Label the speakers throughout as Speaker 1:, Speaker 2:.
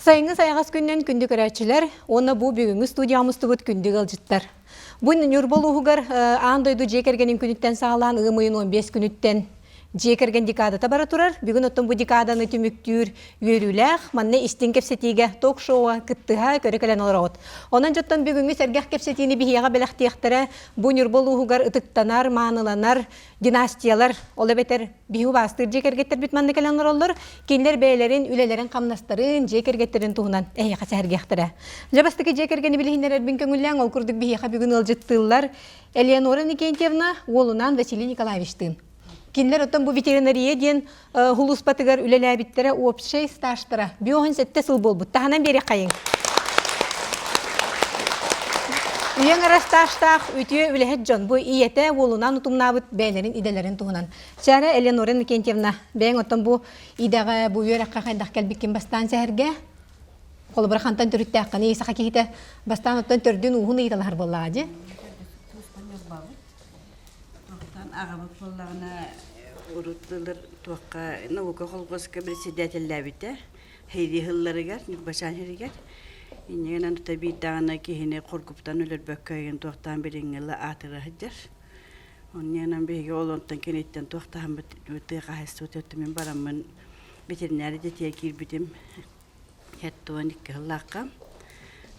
Speaker 1: Sayыңыз аяғыз күннен күнді көрәтшілер, оны бұл бүгінгі студиямызды бұд күнді ғылжыттар. Бұл НЮРБА ұғығыр аңдойды жекергенін күніттен сағалан ұғымайын 15 күніттен жекерген декадата бара тұрар. Бүгін оттың бұл декаданы түміктүр өріләқ, манны істен кепсетіге ток шоуа күттіға көрекелен олар оғыт. Онан жоттан бүгінгі сәргәқ кепсетіні бігеға бәліқтіяқтары бұл НЮРБА ұғығыр ұтықтанар, маңыланар, династиялар, олы бетер бігу бастыр жекергеттер бітманды кәлен олар, кейлер бәйлерін, үлелерін қамнастарын, жекергеттерін туғынан әйеқа сәргәқтірі. Жабастығы жекергені білігіндер әрбін көңілләң ол күрдік бігеға бүгін ұлжыттылар Элеонора Никентьевна, олынан Василий Николаевичтың. Кинлер оттан бу ветеринария ден хулус батыгар үлеләбиттере общий стажтара. Биоһын сетте сыл болбут. Таханан бери кайын. Уяң ара стажтах үтүе үлеһет жон. Бу иете волунан утумнабыт бәйләрен иделәрен тугынан. Чара Элеонора Никентьевна бәң оттан бу идага бу йөрәккә кайдак кәлбиккен бастан сәһәргә. Колы бер хантан төрүттә каны исәка ките бастан оттан төрдүн уһун идалар буллады.
Speaker 2: Ağabey kollarına urutlular tuğka navuk kolgoska presidentellabite heydi hılları gar başan heriger inenan tabi dağına ki hine korkuptan ölür bökkeyen tuğtan biringela atıra hıcar onyanan bir yolontan kenetten tuğtan bitti kahis tutumin baramın veterineri de tekir bitim hettonik hıllaqam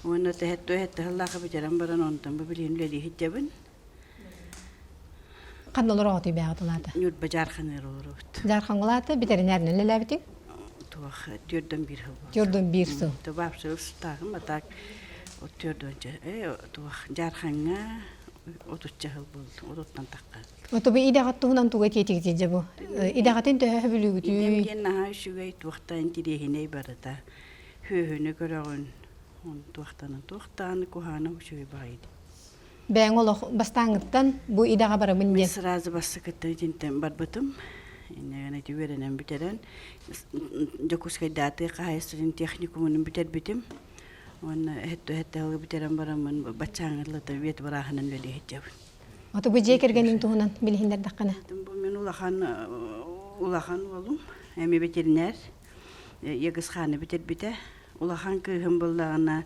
Speaker 2: onu da hetto hıllaqa biteran baran ondan birin leli hicabın
Speaker 1: Qandalar oğutu bəğatılады?
Speaker 2: НЮРБА жарханыр olurdu.
Speaker 1: Jarxanğılatı veterinerinin lələbitin?
Speaker 2: Tuğ, 4'den 1 yıl.
Speaker 1: 4'den 1 yıl.
Speaker 2: Tuğ, sılstağım, atak, o 4'den tuğ, jarxanğa 30 yıl buldu, 30'dan taqqadı.
Speaker 1: Oto bu idağattuğundan tuğa tetikcece bu. İdağatın tühü bülügüdü.
Speaker 2: İdemgen naha şügey tuğtan direhine barada. Hühünü görəğün, tuğtanı kuhanı şügey bağıydı.
Speaker 1: Ben oğlu bastağıttan bu idağa bara bindi.
Speaker 2: Sırası bası kıttı cinten barbatım. İnne tüveren biteren. Jokuskay date kahayısın teknikumun biter bitim. Ona hette halı biteren baramın başçağırla da vet barahanan leli hicabın.
Speaker 1: Oto bu jekergenin tuğunan bilihinler daqqana.
Speaker 2: Bu men ulahan oğlum. Emi veteriner. Yagısxanı biter. Ulahan kıyım bollağına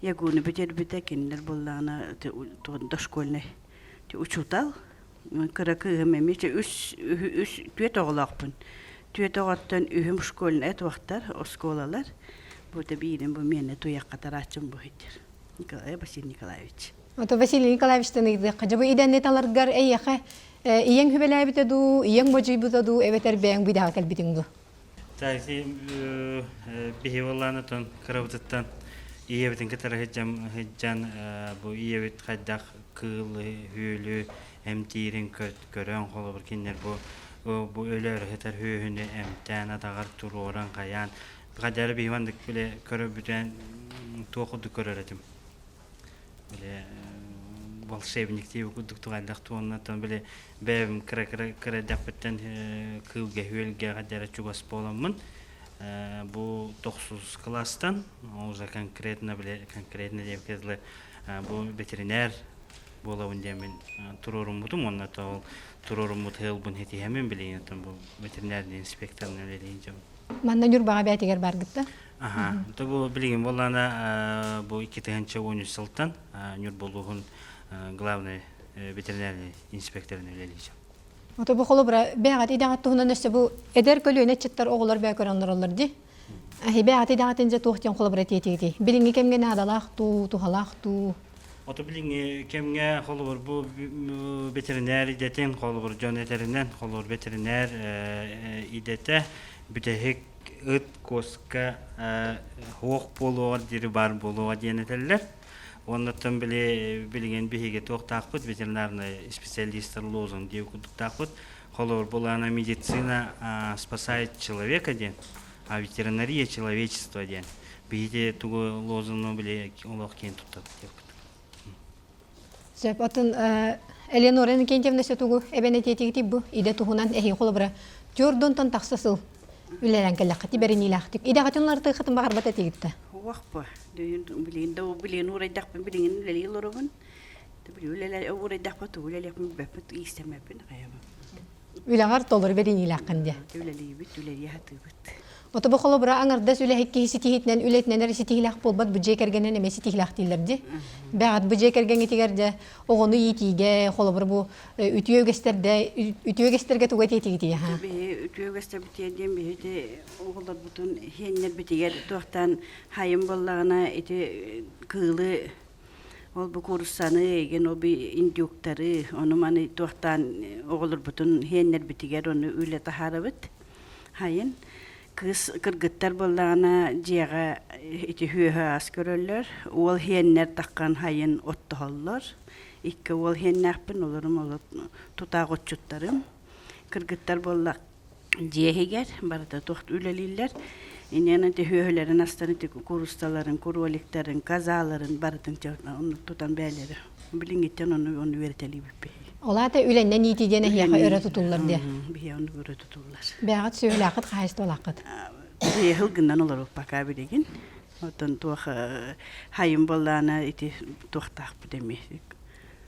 Speaker 2: Ягуны битер битекинлер буллана то школьный те учутал кыракы мемече үс түет оглакпын түет огаттан үһүм школьный эт вактар осколалар бу да бирин бу мене туякка тарачым бу хитер Николай Василий Николаевич
Speaker 1: Ото Василий Николаевичтен иде кажабы идәнне таларгар эйяха иең хүбеләбите ду иең моҗибута ду эветер бәң бидага калбитиңду
Speaker 3: Тайси бихевалланы тон карабыттан İyevtin kitara heccan bu iyevit haddaq kılı hülü emtirin görən qolubur kinler bu ölər heter hühünü emtan atağar turu oran qayan qadar bivandık bile körüb büten toxudu körəretim bile волшебник diye okuduk tuğandaq tuğannatan bile bevim kıra daqbitten kılge hülge qadar çugas bolamın bu 9 klastan oza конкретно devkezle bu veteriner bolawın demin turorumudum onna tol turorumut helbun heti hemen bileyin bu veteriner inspektörün öyle deyince
Speaker 1: Manna НЮРБАга бәтигер баргытта
Speaker 3: aha to bu bilgin bolana bu 2013 yıldan НЮРБАлугун главный ветеринарный инспекторын öyle diyeceğim
Speaker 1: Ото бу холо бара бәгат идагаттыгынан өсө бу эдер көлөнө чыттар оголор бә көрөнлөр ди. Бәгат идагатынжа туhtен холо бара тетиги. Билинги кемге надалак ту тухалак ту.
Speaker 3: Ото билинги кемге холо бар бу ветеринер идетен холо бар жон этеринен холо ветеринер идете бүтехек ыт коска хок болор дири бар болор денетелер. Ondan bilgen bihiге toqtaqpıt ветеринарный специалисттер лозун деп кудуктaqpıt. Холор булана медицина спасает человека ден, а ветеринария человечество ден. Бихите тугу лозуну биле олох кен туттат деп.
Speaker 1: Зеп атын Элеонора Никентьевна тугу эбене тетигити бу иде тугунан эхи холобра жордонтан таксасыл үлелен келлакти берини лахтик. Идагатынлар тыгытын багар бата тегитте.
Speaker 2: Waqpa bilin uray daqpan bilin leli lorobun leli uray daqpa tu leli bepet istemepin qayama
Speaker 1: Ülegar tolur berini laqan dia.
Speaker 2: leli bit leli hatibit
Speaker 1: Ото бу холобра аңардас үле хекки ситихитнен үлетненер ситихилах болбат бу жекергенен эме ситихилах дилерди. Бәгат бу жекерген тигерде огону итиге холобра бу үтүөгестерге туга тетиги ха.
Speaker 2: Би үтүөгестер битеден бите оголор бутун хеннер битигер тохтан хайым боллагына эти кылы ол бу курсаны еген оби индюктары ону маны тохтан оголор бутун хеннер битигер ону үле тахарабыт хайын кыз кыргыттар боллагына жега эти хүө аскөрөллөр ол хеннер таккан хайын оттоллор икки ол хеннерпин олорум олоп тутаготчуттарым кыргыттар боллак жеегер барда тохт үлелиллер иненен те хүөлөрүн астаны те курусталарын куроликтерин казаларын бардын оны тутан бээлери билиңиттен onu веретели биппи
Speaker 1: Олата үленнен итидене хияка өрө тутуллар де.
Speaker 2: бие onu өрө тутуллар
Speaker 1: Бәгат сөйләкыт хайсты олакыт.
Speaker 2: бие гындан олар пока билеген отон тух хайым боллана ити тухтак деме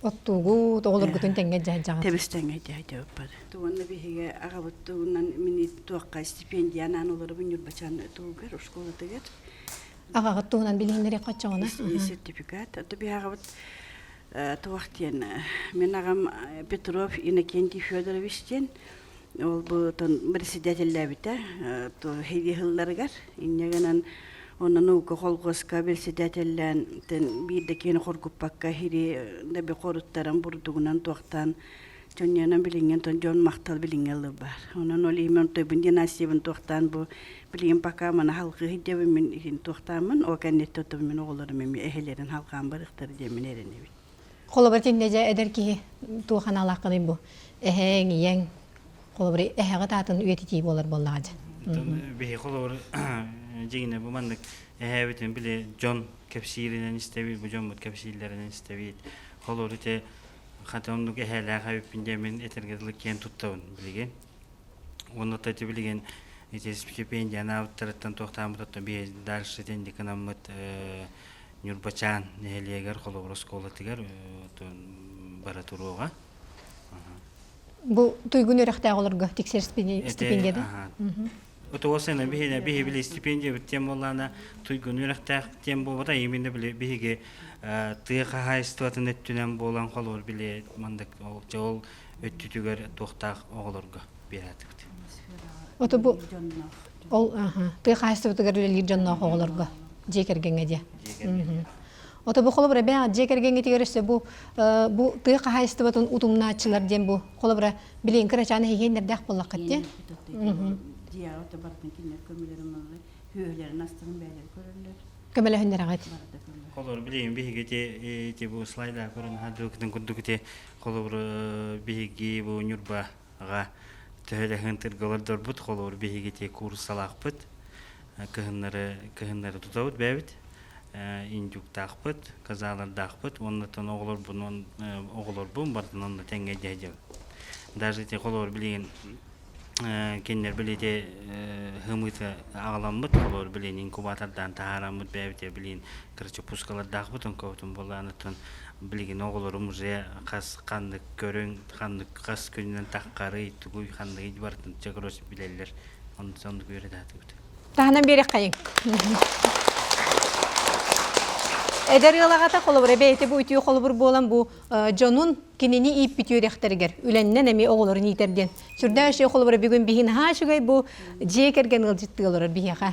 Speaker 1: Оттугу тоголор гүтүн теңге жаажагат.
Speaker 2: Тебестенге жайда бар. Туонна биһиге агабыттуунан мини туакка стипендиянан олар НЮРБА тугер школа тегет.
Speaker 1: Агагат туунан билиннери качагына.
Speaker 2: Сертификат. Аты биһагабыт туактен мен агам Петров Иннокентий Федоровичтен ол бу тон председательләбите то хеди хылларгар иннегенен Онна наука холгоска белседателлән тен бирде кен хоргуппакка хири нәби коруттаран бурдугунан тохтан жоннянан билинген тон жон мактал билингелы бар. Онан ол имен тобун династиябын тохтан бу билген пока мана халкы хидеби мен ин тохтамын о канетто то мен оголорум эми эхелерин халкан барыктар демен эренеби.
Speaker 1: Холобартин неже эдерки тухан алакыды бу. Эхең иең холобри эхега татын үетити болар боллажы.
Speaker 3: Бихи холобр жигине бу мандык эхебитин биле жон кепсиринен истебит бу жон кепсирлеринен истебит холобр те хатондук эхеле хабипинде мен этергедлик кен туттабын билген оны тати билген эти стипендияны автораттан тохтамыттан бие дальше тенди канамыт НЮРБАчан эхелегер холобр школа тигер баратурога
Speaker 1: Бу туйгун өрөктө олорго тексер стипендияды.
Speaker 3: Ото осена бихине бихи биле стипендия биттем боллана туйгун үрәктәк тем болбата иминде биле бихиге тыга хайстатын өттүнөн болгон холор биле мандык ол өттүтүгөр токтак оголорго бератык.
Speaker 1: Ото бу ол тыга хайстытыгар лили жанна оголорго жекергенге де. Ото бу холобра баа жекергенге тигерсе бу тыга хайстыбатын утумнаачылар дем бу холобра билен крачаны хегендердак боллакат де.
Speaker 2: Дияраты бартын кинер көмөлөрүм алды. Хүөлөрүн астын бээлер көрөлөр.
Speaker 1: Көмөлө хүндер агат.
Speaker 3: Холор билем бихиге те бу слайда көрүн хадыктын күндүкте холор бихиги бу НЮРБАга төлө хентер голдор бут холор бихиге те курс алакпыт. Кыһыннары тутабыт бэбит. Индюктакпыт, казалардакпыт. Оннотон оголор бун бартын онда теңге жайжаб. Даже те холор билген кеннер билете хымыты агаламмыт болор билен инкубатордан таараммыт бэбите билен кырчы пускалардагы көтүн болганытын билген оголорум уже кас кандык көрөң кандык кас күнүнөн таккары тугуй кандык бартын чакырос билелер онду көрөдатып.
Speaker 1: Таханан бери кайын. Эдергалагата холобра бейте бу үтү холобур болан бу жонун кинени ип бүтүрехтергер үленнен эми оголорун итерден. Сүрдө ше холобра бүгүн бихин ха шугай бу жекерген ылжыттыгылар бияха.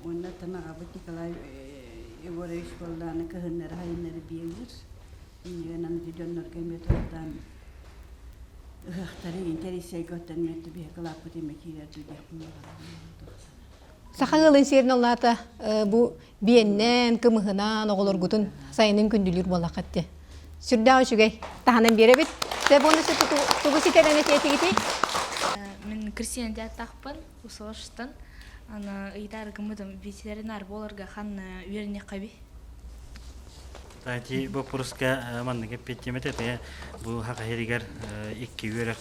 Speaker 2: Онда танага бутикалай эвореш болданы кыһыннары хайыннары биелер. Иненен жоннор кеметодан ыхтары интересе готтан метти бияклап демекилер дүйдө.
Speaker 1: Сахагылын серин аллата бу биеннен кымыгынан оголоргутун сайынын күндүлүр болакатты. Сүрдө шугай таханан беребит. Себону тугу ситерене тетигити.
Speaker 4: Мен Кристина Дятахпын, усоштан. Ана ыйдар гымыдым ветеринар боларга хан үйрөне каби.
Speaker 3: Тати бу пурска манныга петтемете бу хакайригер 2 үйрөк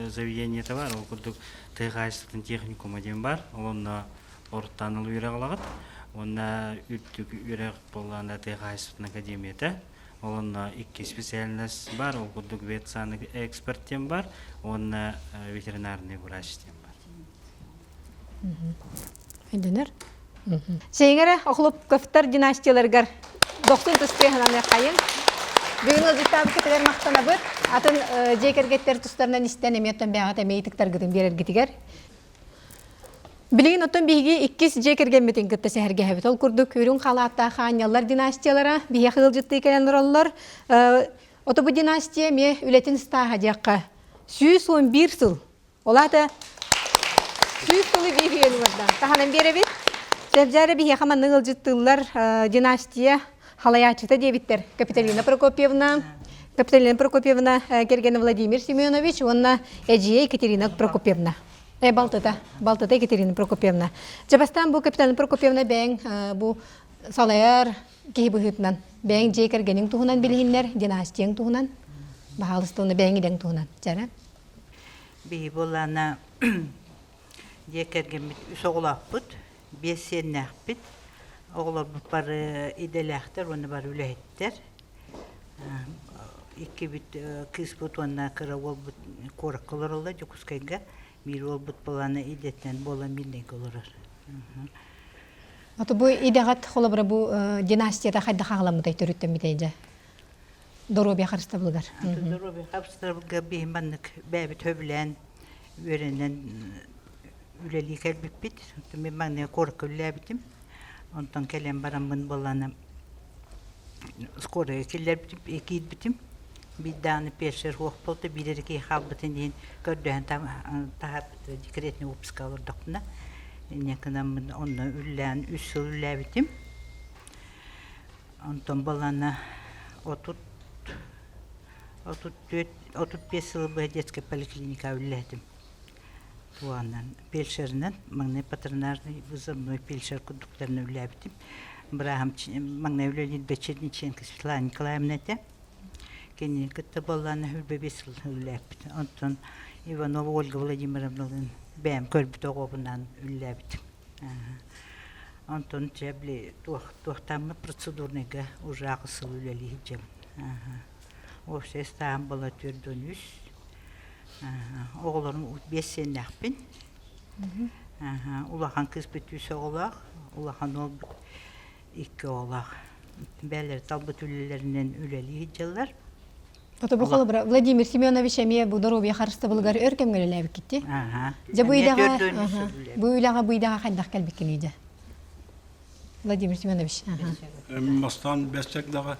Speaker 3: заведение бар, ол курдук тыгайстын техникум дем бар. Онна ортаныл үйрөк алагат. Онна үттүк үйрөк болганда тыгайстын академияда. Онна 2 специальность бар, ол курдук ветсаны эксперттен бар, онна ветеринарный врач тем бар.
Speaker 1: Айдыныр. Сейңері оқылып көфтар династияларғар 90 тұспейхананы қайын. Бүгін ұзықтабы кетігер мақтана бұд. Атын жекергеттер тұстарынан істен еметтен бәғат әмейтіктер күдің берер кетігер. Білігін оттан бігі 2 жекерген бетін күтті сәхерге әбіт. Ол күрдік үрін қалатта қанялар династиялара, бігі қығыл жүтті екенлер олар. Оты бұл династия ме үлетін стаға жаққа 111 сыл. Олаты 100 сылы бігі елі бұрдан. Тағанын бері бет. Сәбжәрі бігі қаман ұғыл жүттілер династия халаячыта дебиттер. Капиталина Прокопьевна Кергена Владимир Семенович, онна Эджия Екатерина Прокопьевна. Балтыта Екатерина Прокопьевна. Жабастан бұл Капиталина Прокопьевна бәң бұл салаяр кейі бұғытынан. Бәң жекергенің туғынан білгендер, династияң туғынан, бағалыстығыны бәң еден туғынан. Жәрі?
Speaker 5: Бей болана жекерген үс оғылақ бұд, 5 сеннәқ бұд. Оғылар бұд бар иделәқтер, оны бар үләйттер. 2 бұд кыз бұд, онына қыра ол бұд қорық қылыр олар, жүкіскайға. Бір ол бұд болана идеттен бола милнек олар.
Speaker 1: Аты бұл идеғат қолы бұра бұл династияда қайда қағаламыдай түріттен бітейді? Доробия қарыста бұлғар.
Speaker 5: Доробия қарыста бұлғар бейін баннық бәбі төбілән, өренен үләлі кәлбіп біт. Мен маңне қорық үлі бітім. Онтан кәлем барам бұн боланы скорая келер бітім, екейд бітім. Биданы пешер хоқ болды, бидерге қал бітін дейін көрдіған тағап декретіне опысқа олырдықпына. Некінамын оны үллән, 3 жыл үллә бітім. Онтан боланы 35 жыл бұға детский поликлиника үлләдім. Туанан пельшерінен, маңне патронарный вызывной пельшер күдіктерін үллә бітім. Бірағым маңне үлләлін Бечерниченко Светлана Николаевна әті. Кені күтті боланы үлбе 5 жыл үллә бітім. Онтан Иванова Ольга Владимировналың бәм көрбіт оғыбынан үллә бітім. Онтан жәблі тоқтамы процедурныға ұжағы сыл үләлі жем. Осы estağım bola tördönüş. Oğullarım 5 sene akbin. Ulahan kız bütüsü oğlaq, ulahan ol 2 oğlaq. Bәлер талбыт үлелерінен үләлі хиджалар.
Speaker 1: Ото бұл қолы бұра, Владимир Семенович әме бұл Доробия қарысты бұлғар өркем көлі әбі кетті? Бұл үләға бұйдаға қайдақ кәлбеккен үйді? Владимир Семенович.
Speaker 6: Мастан бәстәкдағы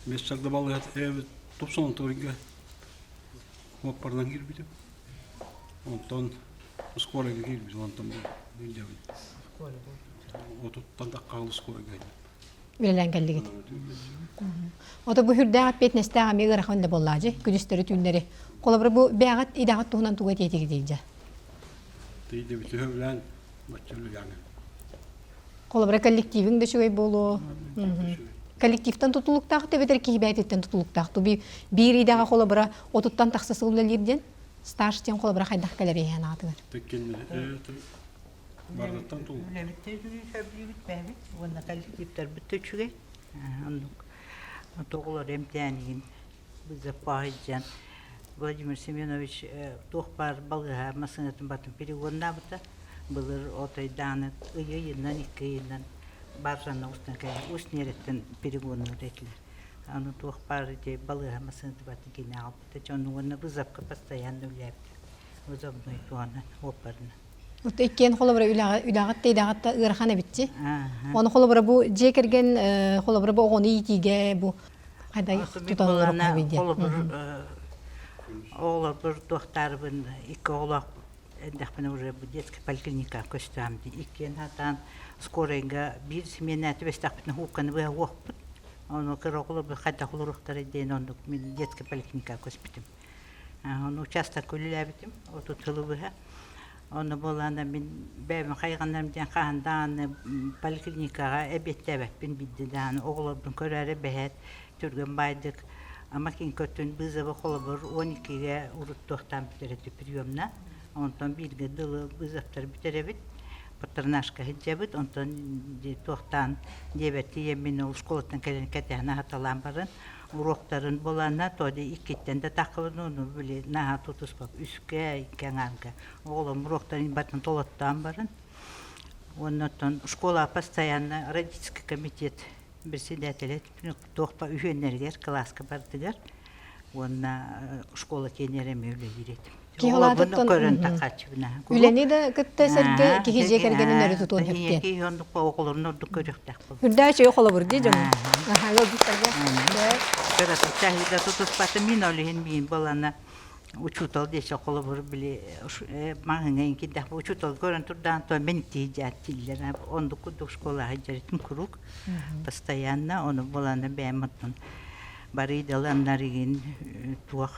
Speaker 6: Месчагда балыгат топсон торинге моппардан кирбидим. Онтон скорага кирбидим, онтон билдебин. Отуттан таққалы скорага.
Speaker 1: Билелен келдигит. Ото бу хүрдәгә петнестәгә мегәр хәндә боллаҗы, күдүстәре түннәре. Колабыр бу бәгат идагат тугынан туга тетеге диҗә.
Speaker 6: Тейде бите белән бачылы яңа.
Speaker 1: Колабыр коллективиң дә шуй болу. Коллективтан тутулуктагы тебетер кибәйтеттен тутулуктагы би бир идага колабыра отуттан таксасы үлелерден стажтен колабыра хайдак келер яна атыгар.
Speaker 6: Теккен бардаттан тул.
Speaker 5: Үлеметтер жүрүшәбилбит бәбит. Онда коллективтер бүтөчүгө. Тоғылар эмтәнигин бизде паһиҗан Владимир Семенович тохпар балга масынатын батын перегонна бута. Булыр отайдан ыйынан 2 йынан баржаны устан кая уснереттен перегонны үретлер. Аны тохпар де балга масынатын батын кине алып. Жонуны бузапка постоянно үләп. Өзөмнөй туаны опарны.
Speaker 1: Ут эккен холобра үләгат тейдагатта ырхана битти. Оны холобра бу жекерген холобра бу огоны итиге бу кайдай туталар кабиде.
Speaker 5: Оğlar bir doktorun 2 oğlak endekmene уже bu детский поликлиника көстәмди. 2 хатан скорайга bir сменаты вестакпны хуканы бу вакыт. Аны кырыгылы бу хата хулурыктары дейін ондук мен детский поликлиника көспитим. Аны участок күләбитим, оту тылыбыга. Оны боланда мен бәйм кайганнардан каһандан поликлиникага эбеттебет бин биддән оğlардан көрәре бәһәт түргән байдык. Ama kim kötün bize bu kolabor 12'ye urut tohtam bitereti priyomna. Ondan bilge dılı bizaftar biterebit. Patırnaşka hicabit. Ondan tohtan debeti yemin ol şkolattan gelen ketehna hatalan barın. Uroktarın bolana todi ikitten de takılın onu böyle naha tutuspap üske kenarga. Oğlum uroktarın batın tolattan barın. Оннотон школа постоянно родительский комитет председателя тохпа үйеннергер класска бардыгар. Онна школа тенереме үле ирет.
Speaker 1: Киһалаатыттан,
Speaker 5: көрөн такачыбына.
Speaker 1: Үлени да кытта сәрге кихи жекергенин өрі тұтуын хепте.
Speaker 5: Ки ондук окулун ордук көрөктак бул.
Speaker 1: Үрдә чөй холы бур ди жана.
Speaker 5: Көрөт чахида тутуспаты мин олин мин балана учутал десе колу бур били маңын кидда учутал көрөн турдан то мен тижаттиллер ондук кудук школа хаҗаритин курук. Постоянно оны баланы бәмәттен бары даланнарыгын туак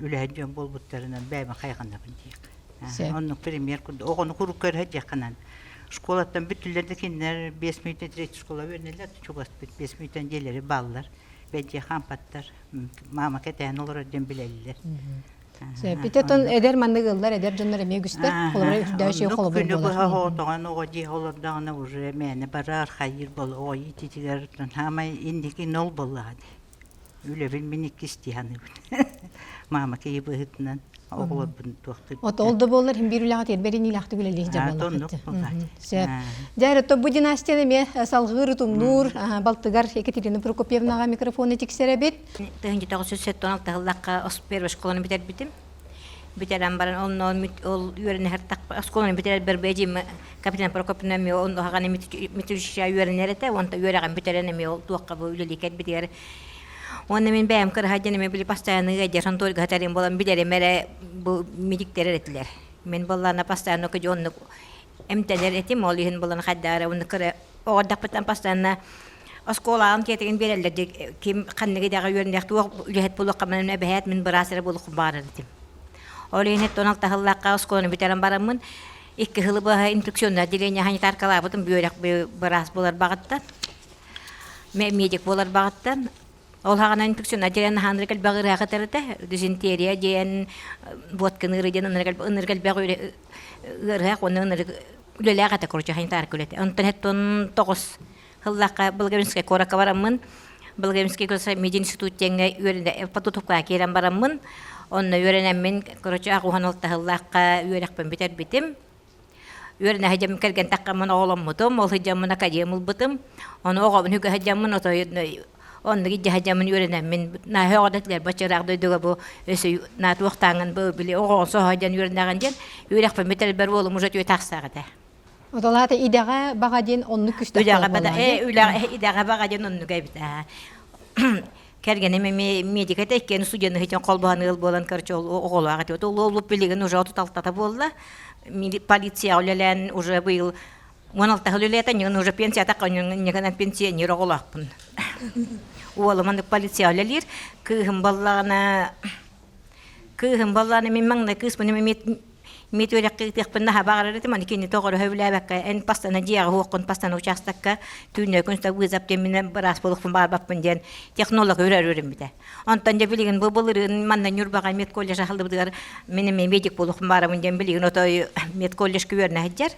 Speaker 5: үләҗән болбуттарынан бәйме кайганда бинди. Оны премьер куд огону курук көрһә якынан. Школаттан бүтүлләрдә киндер 5 минут треть школа вернеләр, чугас 5 минуттан җеләре баллар, бәҗә хампаттар, мама кетән олар дәм биләлләр.
Speaker 1: Питетон эдер мандыгылдар, эдер жоннар эме күстә, холобра үрдә чөй холы бур
Speaker 5: Күнү
Speaker 1: булар.
Speaker 5: бу тоган ого олардан уже мене барар хайыр бол, ой титигәр һәм индики нол буллады. Үле билминик кистияны. Мама кей быһытнан оглор бун тохты.
Speaker 1: От олды болар һәм бир үләгәт берин илахты гөле жабалар. Дәре то бу династияны ме салгыр тумнур, Балтыгар Екатерина Прокопьевнага микрофоны тиксере бит.
Speaker 7: Тәһинҗи тагы 16 тагыллакка первый школаны битер битим. Битерәм баран ол юрәне һәр так школаны битер бер бәҗим капитан Прокопьевна ме он хаганы митүшә юрәнәрәтә, онта юрәгән битерәне ме ол туакка бу үлеликәт битер. Онна мен бәм кыр хаҗаны ме били постоянно гәҗәшән торга хәтәрем булам биләре мәре бу медиктер этләр. Мен балларны постоянно көҗонны эмтәләр этим ул иһен булган хәддәре уны кыр ордак битән постоянно осколаан кетеген берәлләр ким канныгы дагы йөрендәк туак үләһәт булып калган бәһәт мен барасыр булып бар этим. Ул иһен 16 хыллакка осколаны битерәм барамын. 2 хылы баһа инфекционна диләне хәни таркала бутым бөйрәк барас булар багытта. Медик булар багытта. Ол хагана инфекцион адерен ханрыкал багыра хатарата дизентерия ден водканы рыден ныргал багыра гырга онын үлеләгә та корча хантар күләте. Онтон 9 хыллакка Болгамская корака барамын. Болгамский көсә медицина институтенә үрендә патутукка керәм барамын. Онны үренәм мен корча агухан хыллакка үрәкпен битер битем. Үренә хаҗам кергән таккамын оглым мутым, ол хаҗамын академил бутым. Оны оглым хүгә хаҗамын отой Онны җаһаҗамын юренәм мен на һәгъдәтләр бачарак дойдыга бу өсө на туктанган бу биле огон соһаҗан юренәгән ден юрәк фә метал бер булым уже түй таксагыда.
Speaker 1: Оталата идәгә багаден онны күстә.
Speaker 7: Идәгә бада идәгә багаден онны гәбитә. Кергәне медика тәккән суҗаны һәҗән калбаны ел булган карчол оголага тот ул билеген уже туталтата булды. Полиция үләлән уже быел 16 лет они уже пенсия так они не пенсионер оголакпын. Уолыман полиция үләлер кыһым балларына мен маңна кыспын мет өрәк кытыппын да багыры дитем аны кини тогыры хөвләбәккә эн пастана диягы хукын пастана участокка түнә күнстә вызап темен барас булыппын барбаппын дигән технолог өрәрүрем бите. Антан да билеген бу булырын манна НЮРБАга мед колледжа халды булдылар. Менә медик булыппын барамын дигән билеген отой мед колледж күрнә хаҗар.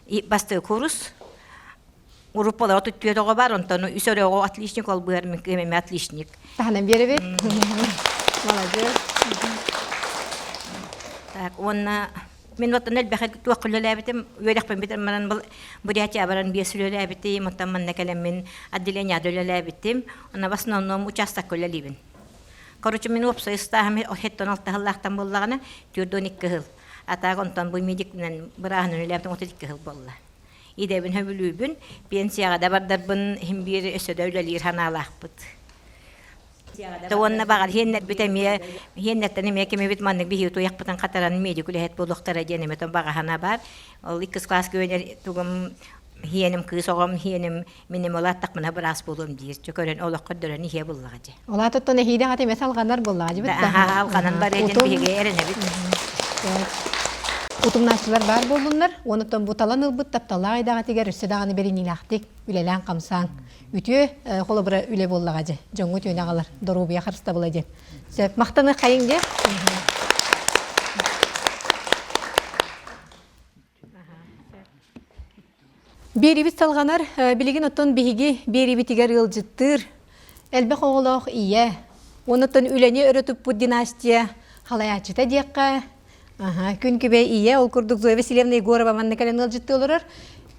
Speaker 7: И басты курс. Урупала отут түйетоға бар, онтан үсөрөго отличник ол бұйар мен отличник.
Speaker 1: Таханан бері бет. Молодец.
Speaker 7: Так, онна мен оттан әлбәхет туақылы ләбетім, өйрәқпен бетім, манан бұриятия баран бесілі ләбетім, онтан манна кәлем мен отделение адылы ләбетім, онна в основном участок көлі лебін. Короче, мен опса истағым, хеттон алтағыллақтан боллағына, түрдон 2 хыл. Атақ онтан бұл медикнен бірағын үләбетім 32 хыл болла. Идебін хөбілүйбін, пенсияға да бардарбын, химбері өсөді өлелер ханалақпыд. Онна бағал хеннет бітәмие, хеннеттен еме кеме бит манның бихи туяқпытын қатаран медик үләхет болуқтара денеметон баға хана бар. Ол 2 класс көнер туғым хиенім кыз оғым, хиенім менем олаттақ мұна бір ас болуым дейір. Чөкөрен олық қыдырын хие болуға же.
Speaker 1: Олаттықтан хейді қаты мес алғандар болуға же бітті?
Speaker 7: Алғанан бар етін бейге әріне бит.
Speaker 1: Утумнашчылар бар болдундар, онуттан буталан ылбыт таптала айдаға тегер үсі дағаны берін илақтик, үлелән қамсаң. Үтіе қолы бұра үле боллаға же, жоңғы түйін ағалар, дорубия қарыста бола же. Мақтаны қайын же. Беребіт салғанар, білеген оттан бейге беребітігер ылжыттыр. Әлбәқ оғылақ ие. Онуттан үләне өрітіп бұд династия халаячыта дейққа. Күн көбе ие, ол күрдік Зоя Васильевна Егорова манны кәлен ылжытты олырар.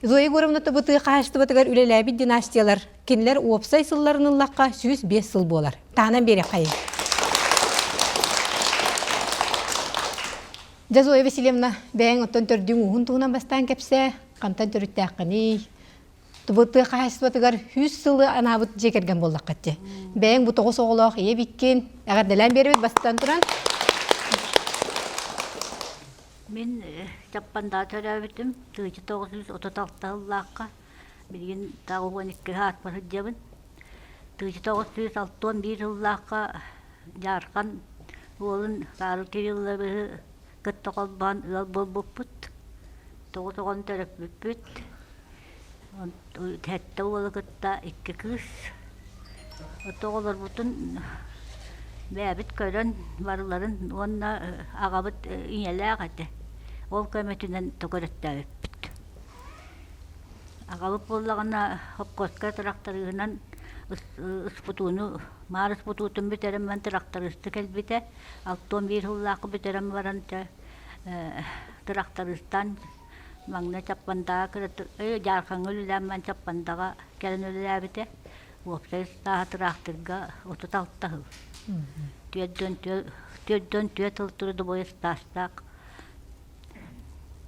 Speaker 1: Зоя Горовна табыты қашты батыгар үлеләбі династиялар. Кенлер уопсай сылларының лаққа 105 сыл болар. Тағынан бері қайын. Зоя Васильевна бәйін оттан түрдің ұғын туғынан бастан кәпсе, қамтан түрітті аққаны. Табыты қашты батыгар 100 сылы анабыт жекерген болдақ қатты. Бәйін бұ тоғы соғылақ ие біткен. Әғар дәлән бері бет бастан тұран.
Speaker 8: Мен Жаппанда төрәбітім, 1936 жыллаққа білген тағы 12 хат бар жабын. 1961 жыллаққа жарқан олын сары керелі бір күтті қолбан ұл бол бұппыт. 9-10 төріп бүппіт. Тәтті олы күтті 2 күш. Оғылыр бұтын бәбіт көрін барыларын, онына ағабыт инелі ағады. Ол көмөтүнен төгөрөттө өппүт. Агабып боллагана хопкоска тракторынан ыспутуну, марыс путутун битерем мен тракторысты келбите, 61 жыллакы битерем баранча тракторыстан маңна чаппанда кырыт жаркан өлүләм мен чаппандага келен өлүләбите. Опсайс та тракторга 36 жыл. Төддөн төтөл турду бой стастак.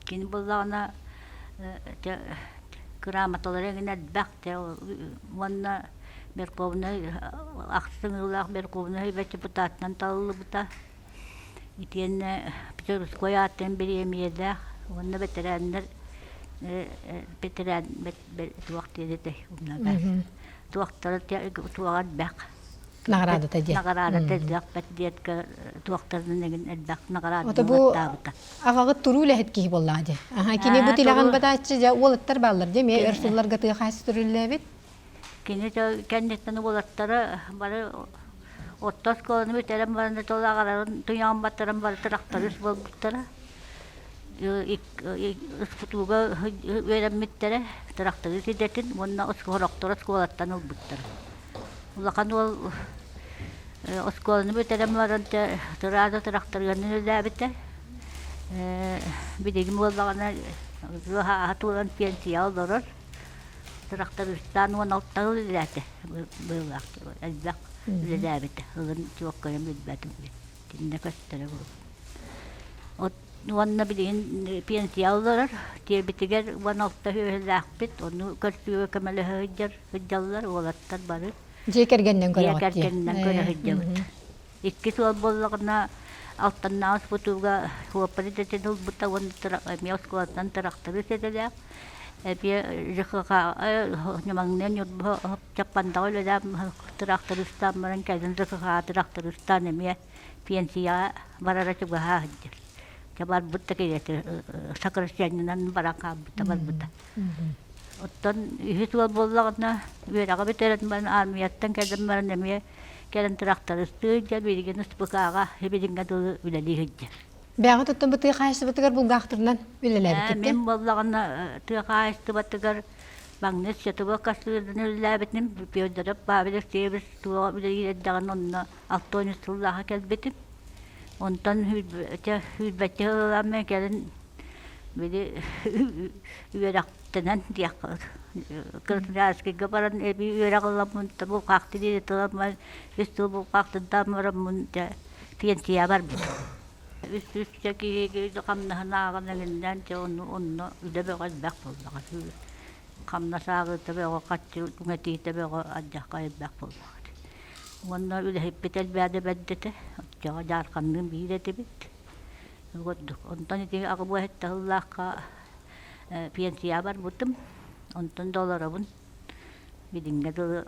Speaker 8: Кин боллагана грамоталарын әдбәкте монна Берковны аксыңылак Берковны депутаттан таллы бута. Итенне Петербургская аттен беремиедә, онны ветераннар ветеран вакыт едете уннага. Туактар туагат бак.
Speaker 1: Награда тәде.
Speaker 8: Награда тәде бәдетке туактарның неген әдбәк награда.
Speaker 1: Ото бу агагы туру ләһет ки боллады. Аха кини бу тилаган батачы ja олаттар баллар деме өрсүлләргә тыга хас турыллы бит.
Speaker 8: Кини кәннеттән олаттары бары оттос колны битерем барында толагарын туян баттарым бар тракторыс булдыра. Испутуга верәммиттере тракторыс идетин монна оскорокторос колаттан улбыттыр. Улахан ол осколны битерем барында трада тракторганы ләбите. Бидегим боллагана хатулан пенсия алдырыр. Тракторыстан 16 жыл ләте булак. Әлбәк ләбите. Ул чоккаем битбәтем. Тинне көстәре бу. От онна бидеген пенсия алдырыр. Тебитегер 16 жыл ләхбит. Оны көстүгә кемәле хәҗҗәрләр олаттар бары.
Speaker 1: Жекергенден көрәгәт.
Speaker 8: Жекергенден көрәгәт. Икки сул боллагына алтаннаас бутуга хуапаритетен ул бута онтра меосколаттан тракторы седелә. Эпе жихага немаңнен НЮРБА чаппанда өләдә тракторыстан баран кәден жихага тракторыстан эме пенсия барара чыга хаҗыр. Чабар бутта кирәте сокращениянан барака бутта бар бутта. Оттан ихтуал боллагына берага бетерен мен армияттан кәден баран эме кәден тракторысты җәбирген успыкага хебидингә дулы үләли хәҗҗә.
Speaker 1: Бәгы тоттан быты хәйсә бытыгар булгактырнан үлеләр китте.
Speaker 8: Мен боллагына тыгайсты батыгар баңнес чатыба кастырдан үләбетнем пиодырып бабылы себес туа үләләр даган онна алтоны суллага кәлбетим. Онтан хүлбәтә ламә кәден биде үрәктәнән диякыр. Кырсыяскә габаран эби үрәгәләмөн табу какты диде тәмәл үстү бу какты дамырым пенсия бар бит. Üstüsteki kamna nağınından onu üdebegaz bak bollar. Kamna sağı tabe o kaçı tümeti tabe o acak kayıp bak bollar. Onlar üde hep betel bade beddete. Jar kanın bide tebit. Godduk. Ondan iti akbu hetta Allah'a pensiya var butum. Ondan dolara bun. Bidinge de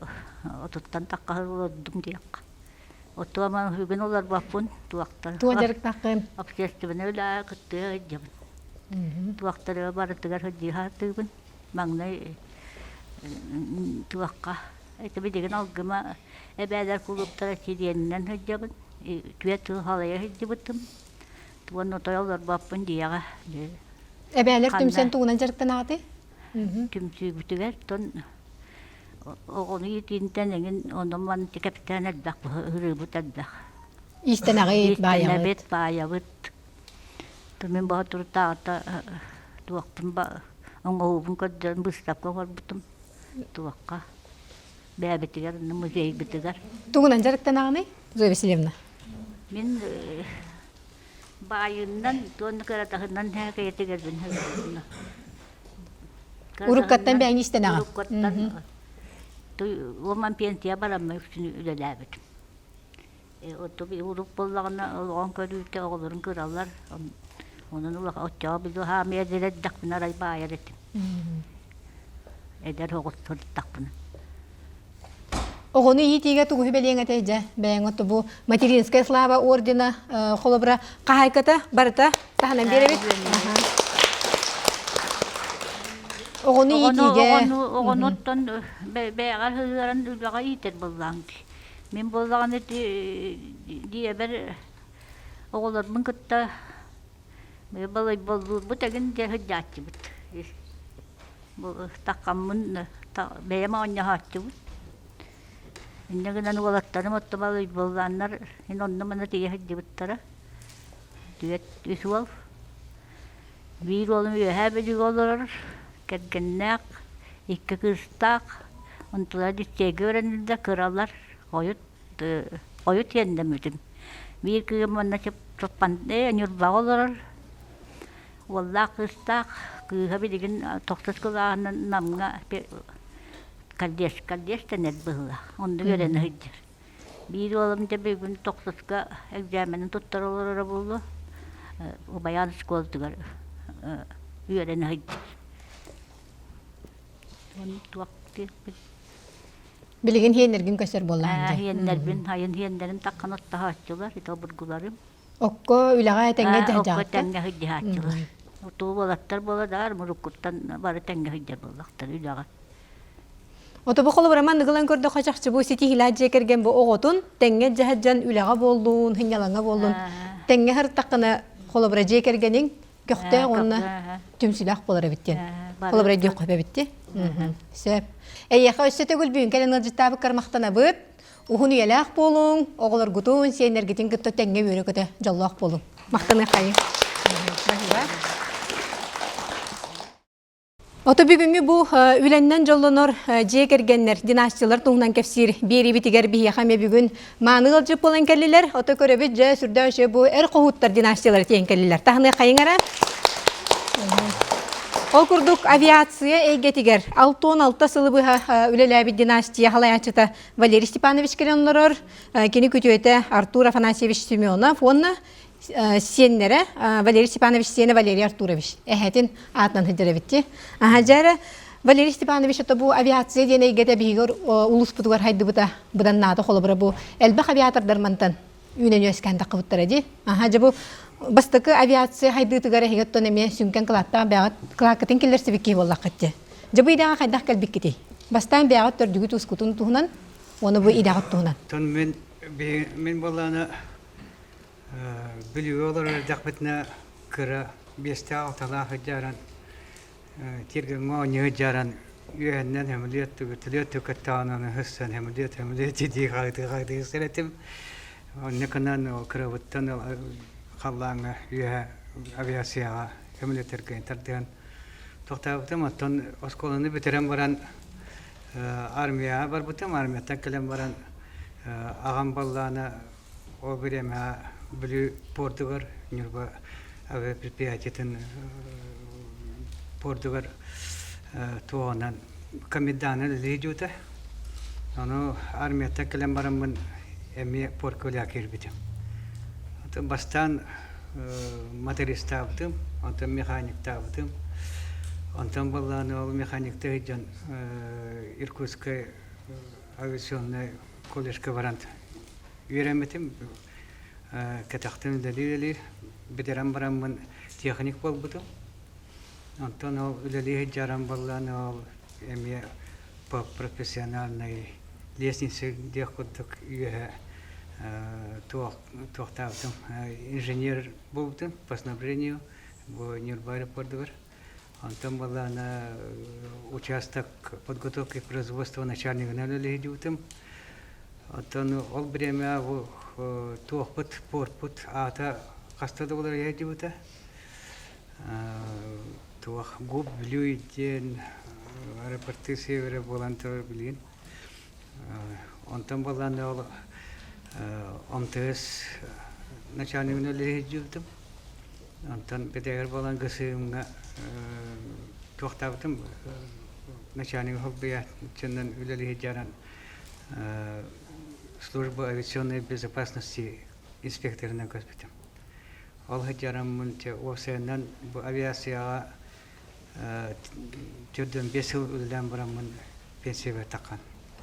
Speaker 8: otuttan takkahır oldum diyak. Otuaman hügün olar bapun tuaktar.
Speaker 1: Tuajarık takın.
Speaker 8: Akşestibine öyle kıttığı cebin. Tuaktarı barıtıgar hıcıha tübün. Mağnay tuakka. Bir degen algıma ebeler kuluptara çidiyeninden hıcıbın. Tüyet halaya hıcıbıtım. Tuan otoyollar bapun diyağa.
Speaker 1: Ebeler tümsen tuğunan jarıktan ağdı?
Speaker 8: Tümsü bütüger. Onu yitinten engin ondan man kapten edbak hırıbıt edbak.
Speaker 1: İstenağıyt bayağı.
Speaker 8: İstenağıyt bayağı. Tümün bahadır tağıta tuaktım ba оңообун көддөрүн быстапка барбытым туакка бәбитигер музей битигер.
Speaker 1: Тугунан жарыктан аганы, Зоя Васильевна.
Speaker 8: Мен байыннан тонны каратахынан хәкәйтегердин хәзердин.
Speaker 1: Уруккаттан бәйни истен ага.
Speaker 8: Уруккаттан. Оман пенсия барам үчүн үлеләбит. Отоби урук боллагына олгон көрүтө оголорун кыралар. Онун улак отча било ха меделет дакпына рай байырет. Эдер оготтор дакпына.
Speaker 1: Огону итиге тугу белең атайжа. Бәйң оту бу материнская слава ордена холобра кахайката барыта таханан беребит. Огону итиге.
Speaker 8: Огоноттон бәйгар хызыран үлгага итер боллаң. Мен боллаганы дие бер оголормун кытта балай болду бу теген де хыджатчы бит. Бу таккаммын бәйма оння хатчы бит. Иннегенен уолаттарым отто балай болганнар ин онны мана тие хыджы биттара. Дүет үсүал. Бир олым өһәбеди олорор. Кергеннәк, икки кыстак, онтулар дистеге өренилде кыралар, ойут ендемитим. Бир кыгым онна чоппан НЮРБА олорор. Олла кыстак, кыга билигин токсыз кылаганын намга калдеш тенет быгыла. Онды өрені хыджыр. Бир олым дебегін токсызга экзаменин туттар олорора болду. Убаян школтыгар өрені хыджыр.
Speaker 1: Билигин хиенерген көсөр боллаан.
Speaker 8: Хиенербин, хиенерин таккан отта хатчылар, ито бургуларым.
Speaker 1: Окко үлага теңге жаажаакта.
Speaker 8: Окко теңге хыджы хатчылар. Оту болаттар боладар, муруккуттан бары теңге хыджы боллактар үлага.
Speaker 1: Ото бу холобраман ныгылан көрдө качакчы бу сити хиладжы керген бу оготун теңге жаажан үлага болдун, хинялаңа болдун. Теңге хыр таккана холобра же кергенин көктө онна түмсүлак болор биттен. Холобра жок көбө битти. Сөп. Эйяха өссөтө гүлбүн келен жыттабы кармактана быт. Ухуну ялак болуң, оголор гутун сенергитин гытта теңге өрөкөтө жаллак болуң. Мактаны кайын. Ото бүгүнгү бу үленнен жоллонор же кергеннер династиялар туңнан кепсир бери битигер бияха ме бүгүн маныгыл жып болан келлилер. Ото көрөбүт же сүрдөшө бу эр когуттар династиялар тиен келлилер. Тахны кайыңара. Ол курдук авиация эйгетигер 6-16 сылыбыха үлеләбит династия халаячыта Валерий Степанович келенлорор, кини күтөйте Артур Афанасьевич Семенов, онна сеннере Валерий Степанович сене Валерий Артурович. Эхетин атнан хыджарабитти. Жары Валерий Степанович ото бу авиация ден эйгете бигер улус бутугар хайдыбыта будан наты холобра бу элбах авиатордармантан үнен өскән тақыбыттар ди. Жабу бастыкы авиация хайдытыгара хегеттон эме сүнкен кылатта бягат клакатын келер себекки боллак кетти. Жабу идага хайдах келбиккити. Бастан бягат төрдүгү тускутун туһунан, оны бу идагат туһунан.
Speaker 9: Тон мен болланы билиолор дакбетне кыра беста алтала хаджаран тирген моне жаран юэннен хемлет түгүтлөт каттананы хыссан хемлет ди гайды серетим. Оннеканан кыравыттан қаллаңа авиацияға көмілеттерген тәрден тоқтабытым. Оттан осколаны бітерен баран армия бар бұтым, армияттан келен баран ағам балланы о біреме білі порды бар, НЮРБА авиапредприятиятын порды бар туғанан коменданы лейдюта. Оны армияттан келен баран бұн эми порколя кирбитим. Бастан моторист таптым, антон механик таптым. Антон балланы ол механикты жан Иркутская авиационная колледжка варант. Үйренметим, катақтым дәлелі, бедерам барамын техник болбутым. Антон ол дәлелі жарам балланы ол эми по профессиональной лестнице дехкоттық үйе туақтаптым. Инженер болбутым по снабжению в НЮРБА аэропорту бар. Антон была на участок подготовки производства начальника налилегидютым. Антон ол время туохпут порпут ата кастада болар ягидюта. туах губ блюйтен аэропорты севера волонтер билин. Онтан баланы ол МТС начальник лежитим. Онтан бетегер балан гысымга туахтабытым начальник хоббия ченнен үлели жаран служба авиационной безопасности инспекторына көзбетим. Ол хаджарам мунча осеннен бу авиацияга түрдөн 5 жыл үлден барамын пенсияга таккан.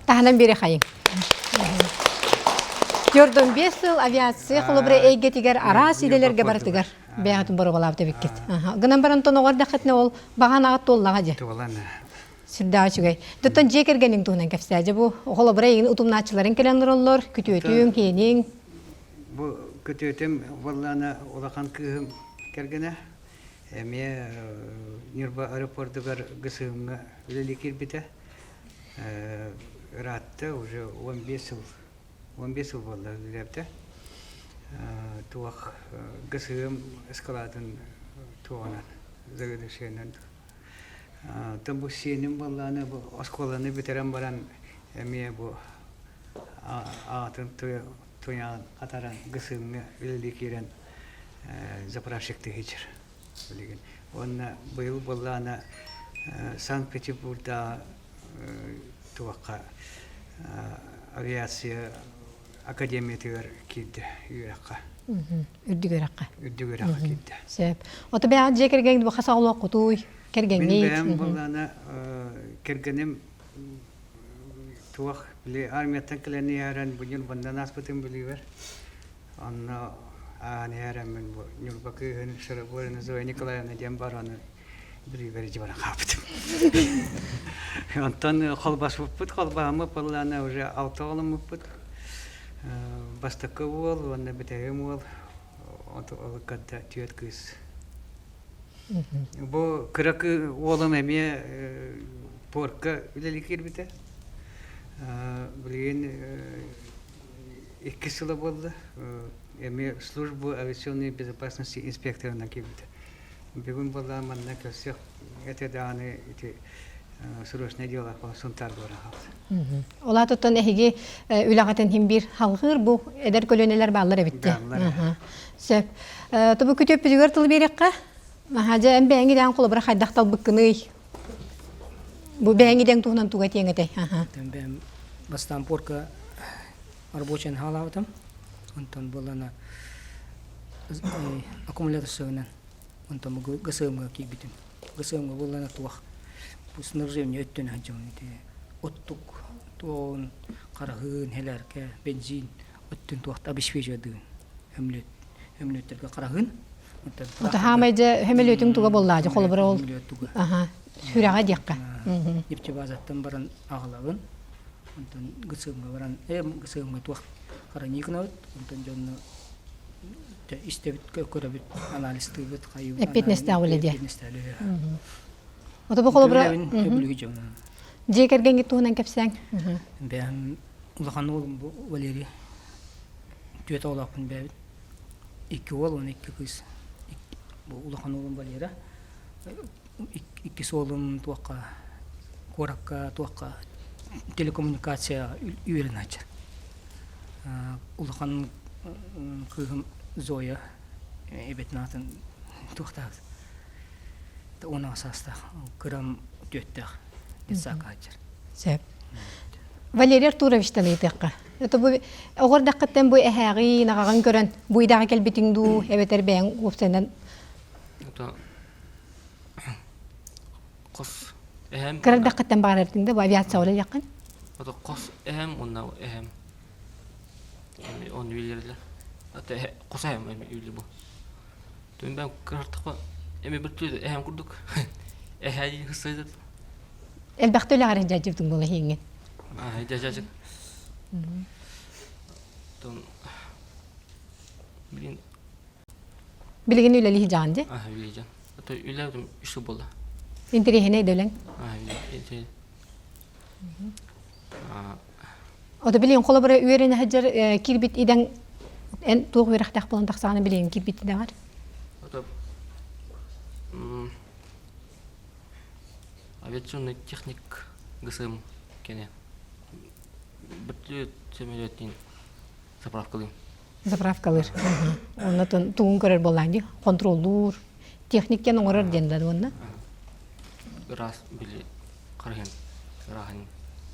Speaker 1: Таханан бери хайын. Жордон 5 жыл авиация холобре эйгетигер арас иделерге бартыгар. Бягатын борголап деп кет. Гынан баран тоногор дакетне ол баганага толлага же.
Speaker 9: Толлана.
Speaker 1: Сирдачыгай. Тоттон жекергенин туунан кепсәҗе бу холобре утумначыларын келендироллор, күтүтүң кенин.
Speaker 9: Бу көтөтем валлана улахан кыгым кергене. Эме НЮРБА аэропортугар гысымга үлели кирбите. Ратта уже 15 жыл болду лепте. Туах гысым эскалатын туанан загадышенен. Там бу сеним балланы бу осколаны битерен баран эме бу атын туян атаран гысымга үлели кирен заправщикты хичер. Он был баллана Санкт-Петербургда туака авиация академиятыгар кидде юракка.
Speaker 1: Үрдүгөракка.
Speaker 9: Үрдүгөракка кидде.
Speaker 1: Сеп. Ото баа жекерген бу хасаулы кутуй кергенге.
Speaker 9: Мен баллана кергенем туак биле армияттан келени яран бугун бандан аспытын билибер. Анна анерам мен бу НЮРБА шараборын Зоя Николаевна Дембараны бери бара каптым. Антон холбас буппут холбамы баллана уже алтоолым буппут. Бастакы бол, онда битегем бол. Ото кадда түйет кыз. Бу кыракы олым эме порка үлели кирбите. Билген 2 жыл болду. Эме службу авиационной безопасности инспекторына кирбите. Бүгүн болда манна келсек эте даны срочное дело по сунтар бара.
Speaker 1: Ола тоттон эһиги үлагатын хим бир халгыр бу эдер көлөнелер баллар битте. Сеп. Тобу күтөп бүгөр тыл берекка. Махажа эмбеңи дан коло бара хайдактал быккыны. Бу беңиден тугунан туга теңете.
Speaker 10: Тембем бастан порка рабочий халавтам. Антон болана аккумулятор сыгынан. Антон гасымга кибитим. Гасымга болана туах. Бу снабжение өттөн хаджам ите. Оттук тон карагын хелерке бензин өттөн туахта обеспечивады. Хемлеттерге карагын.
Speaker 1: Ото хамайже хемелөтүң туга боллажы холбора ол. Хүрага дикка.
Speaker 10: Ипче базаттан баран агалабын. Антон гасымга баран гасымга туах караникнот. Антон жонно истебит көрөбүт анализ тыбыт кайы.
Speaker 1: Эпетнесте awleде. Ото бу холбора жекергенге туунан кепсең.
Speaker 10: Ben улахан oğlum bu Valeri. Tüet oğlakın ben 2 oğlum 2 kız. Bu улахан oğlum Valeri. 2 oğlum tuakka korakka tuakka telekomünikasya üyeren açar. Улахан kızım Zoya evet natın tuakta. Ona asasta kıram tüettek desaka açar.
Speaker 1: Sep. Валерий Артуровичтан ыйтыкка. Это бу огордаккаттан бу эхаги нагаган көрөн буйдагы келбитиңду эбетер бең уфсенен.
Speaker 11: Это кос эһем.
Speaker 1: Кырдаккаттан барырдыңда бу авиация олы якын.
Speaker 11: Это кос эһем онна эһем. Он үйлерлер. Это кос эһем үйлер бу. Төн бен кыртыкка эме бир түз эһем курдук. Эхаги хысыйдыт.
Speaker 1: Элбактөлө арын жажырдың болу хеңген.
Speaker 11: Жажажык.
Speaker 1: Билген үйлели жанды?
Speaker 11: Үйлели жан. Это үйлердім 3 жыл болды.
Speaker 1: Интерехіне дөйлен?
Speaker 11: Интерехіне.
Speaker 1: Ода билген қолы бірі үйеріне хаджар кирбит иден туғы үйрақтақ болын тақсағаны билген кирбит иде бар?
Speaker 11: авиационный техник ГСМ кене. Бүтлөт самолеттин заправкалым.
Speaker 1: Заправкалар. Онна тугун көрөр болланди. Контролдур, техниктен оңорор дендер онна.
Speaker 11: Раз били карген рахан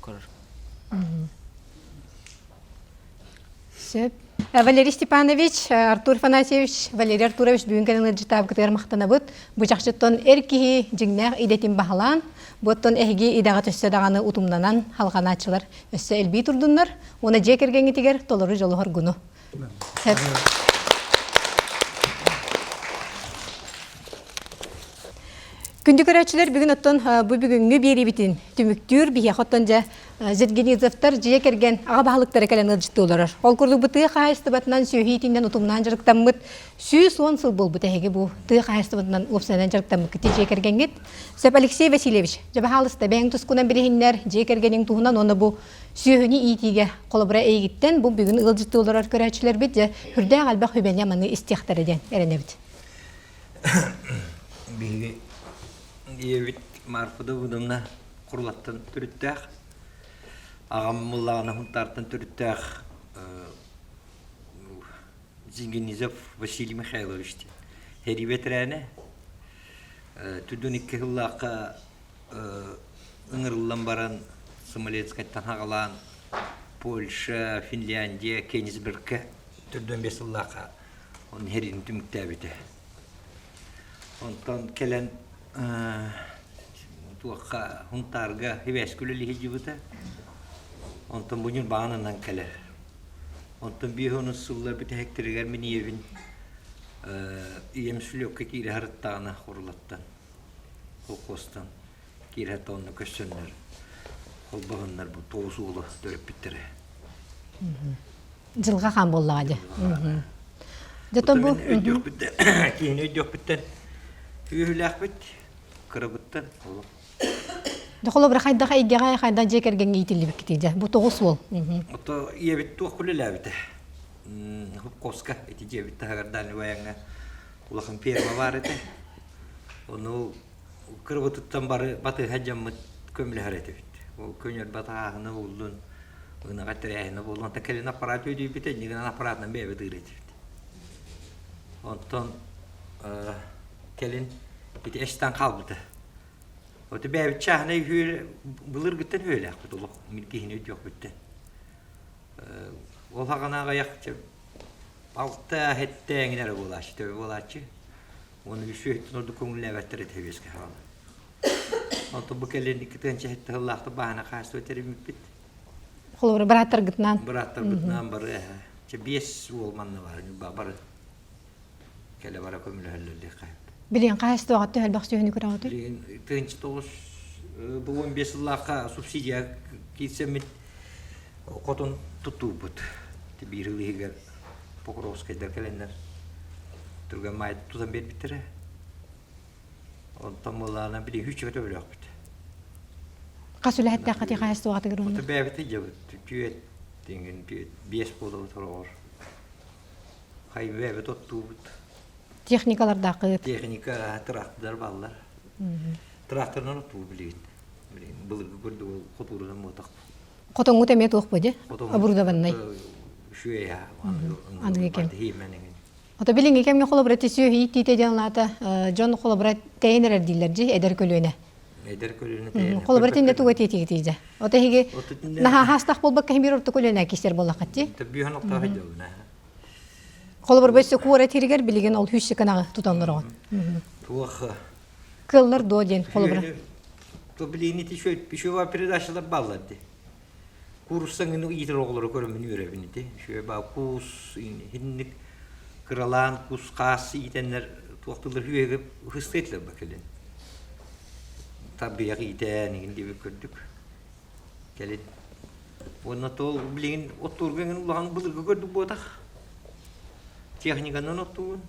Speaker 11: көрөр.
Speaker 1: Сөп. Валерий Степанович, Артур Фанасьевич, Валерий Артурович бүгүн кенен житап кытыр мактанабыт. Бу жакчыттан эркихи жигнәк идетин бахалан, боттон эһиги идага төссө даганы утумнанан халганачылар өссө элби турдуннар. Оны жекергенги тигер толору жолу хоргуну. Сөп. Күндү көрәчилер бүгүн оттон бу бүгүнгү берибитин түмүктүр бие хоттон жа Зергенизовтар жекерген ага баалыктар экелен ылжыттылар. Ол курдук бу тыы кайыстыбатынан сүйхитинден утумнан жырыктаммыт. Сүйүс 10 жыл болбу теги бу тыы кайыстыбатынан опсанан жырыктаммыт кити жекергенгит. Сөп Алексей Васильевич, жабахалыста бең тускунан билихиннер жекергенин туһунан оны бу сүйүнү итиге колобура эйгиттен бу бүгүн ылжыттылар көрәчилер бит же хүрдә алба хөбәне маны истихтар эден эренебит.
Speaker 12: Биги Евит марфуда будымна курлаттан түрүттәк. Агам муллагына хунтартан түрүттәк. Зингенизов Василий Михайлович. Хери ветераны. Түдүн 2 жыллакка ыңырылдан баран самолетскайттан хагалан Польша, Финляндия, Кенисбергке түрдөн 5 жыллакка он херин түмүктәбите. Онтан келен туакка хунтарга хевескүлү хижибута. Онтан буñun баанынан келер. Онтан бихонун суллар бите хектеригер мини евин иемсүлөккө кире харыттаана хурлаттан. Колкостан кире тонны көссөннөр. Колбагыннар бу тоосуулу төрөп биттере.
Speaker 1: Жылга хан боллагы. Жотон бу
Speaker 12: кийин өйдөк биттен. Үйүләк бит. Кырыбыттан.
Speaker 1: Дохоло бир хайда хайга хайда жекерген итилип кетиже. Бу тогус бол.
Speaker 12: Ото иебит туак күлеләбите. Хукоска эти жебит тагардан ваянга улахан перма бар эте. Ону кырыбыттан бары баты хаҗаммыт көмле харете бит. Ол көнөр батагына булдун. Уна гатыряна булган такелен аппарат өйдү бит, ниген аппаратнан бебе дырет бит. Онтон келин бит эштен калбыты. Оты бәбит чахны хүйр булыр гыттан хөйләк бит ул милкихин өйдүк бит. Ол хаганага якчы алта хеттеңнәр булач, төбе булачы. Оны бишөт норду көңүлләбәттер тебеске хала. Онто бу келин икенче хетте Аллахты баана касты өтерим бит.
Speaker 1: Холор братар гытнан.
Speaker 12: Братар гытнан бары. Че 5 олманны бар, бар. Келе бара көмүләлле кайып.
Speaker 1: Билен кайсы вакытта хәлбак сөйүнү көрә отыр.
Speaker 12: Тынч тош бу 15 лака субсидия китсемит котон тутубут. Ти бирилиге Покровская деркеленнер. Турган май тузан бер битере. Он тамылана били хүч өтө бөлөк бит.
Speaker 1: Касулы хәтта кати кайсы вакытта көрүнү.
Speaker 12: Ото бәбите жабыт. Түйет деген түйет 5 болду торор. Хай бәбит оттубут.
Speaker 1: Техникаларда кыт.
Speaker 12: Техника трактор баллар. Тракторнан оттубу билет. Билен былыгы көрдү ол котурдан мотак.
Speaker 1: Котоңу темет ок бөдө. Абурдабаннай.
Speaker 12: Шуя.
Speaker 1: Аны экен.
Speaker 12: Хименен.
Speaker 1: Ото билинги кемге колобрат сөйү итте жанлата жон колобрат тейнер дилерди эдер көлөнө.
Speaker 12: Эдер көлөнө.
Speaker 1: Колобрат инде туга тетиге. Ото хиге наха хастак болбак кем бир орто көлөнө кистер боллакатти.
Speaker 12: Табихан окта хажабына.
Speaker 1: Колобр бөссө куора тиригер билеген ол хүчсө канага тутанларга.
Speaker 12: Туах.
Speaker 1: Кыллар доден колобр.
Speaker 12: То билини тишөт бишөва передачалар баллади. Курстан итер оглары көрөмүн үйрөбүнү. Шөба кус хинник Кралан, кускас, итеннер туақтылар үйеге хыстетлер бакелен. Табияқ итен егенде көрдік. Келен. Оны тол білеген оттурген ұлаған бұлырға көрдік бодақ. Техниканан оттуын.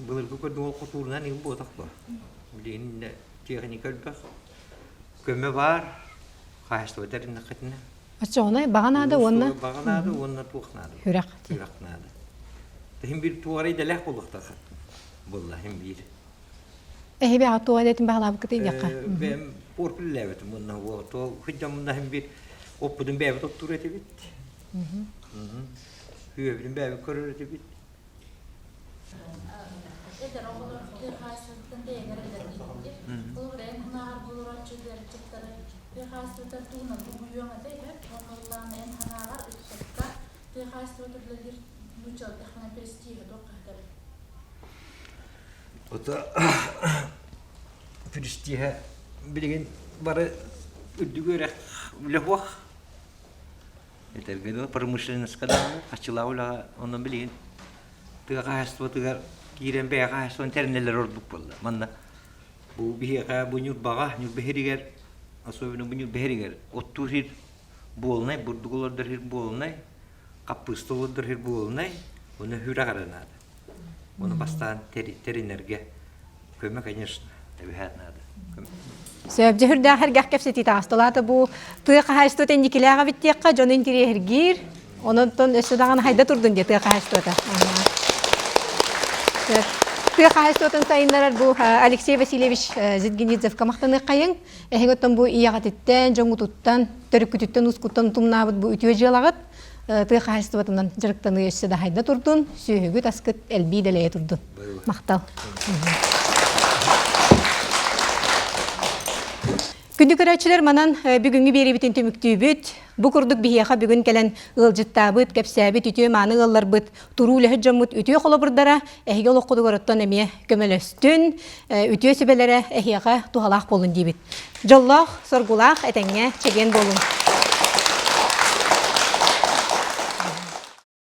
Speaker 12: Бұлырға көрдік ол қотурынан еген бодақ ба. Білеген техника өлбақ. Көмі бар. Қайысты өтерін қытына.
Speaker 1: Ачоны баганада онна.
Speaker 12: Баганада онна туқнада.
Speaker 1: Хүрәк.
Speaker 12: Хүрәкнада. Тем бир туары делек булыкта. Булла хем бир.
Speaker 1: Ehbe atı edetin bağlabı kıtı yakka.
Speaker 12: Ben porkul levetim bundan bu. To hıcamında hem bir opudun bebe doktor eti bit. Hüyebin bebe korur eti bit. Ota Filistiha bilgin bara üdügörek lehwah. Yeter gado pромышленность kada açılawla onun bilgin. Tıga kahastı tıga giren be kahastı interneller orduk bolla. Manna bu biha bu NÜRBA'ga NÜRBA особенно bu NÜRBA otturir bolnay burdugolar derhir bolnay kapıstolar derhir bolnay onu hüra karanada. Onu bastan teriner köme конечно tabiat nada.
Speaker 1: Söp jehirde her gahkepseti taastolata bu tıqa hasto tendikilaga bittiqa jonin tiri hergir. Ondan ösüdağın hayda turdun diye tıqa hastota. Tıqa hastotan sayınlar bu Alexey Vasilyevich Zidgenidzev kamaqtаны qayın. Ehgotan bu iyaqatitten, jongututtan, törükütütten uskuttan tumnabıt bu ütüye jalagat. Tıqa hastotandan jırıktanı ösüda hayda turdun. Sühügü taskıt elbi deleye turdun. Maqtal. Gündük öğretçiler manan bugünkü beri bitin tümüktübüt. Bu kurduk bihiyaha bugün gelen ılcıttabıt, kepsabit, ütüye manı ıllar bıt, turulu hıccamut, ütüye kolabırdara, ehiyol okuduk öğrettan emiye gömelöstün, ütüye sübelere ehiyaha tuhalak bolun dibit. Jolloq, sorgulaq, etenge, çegen bolun.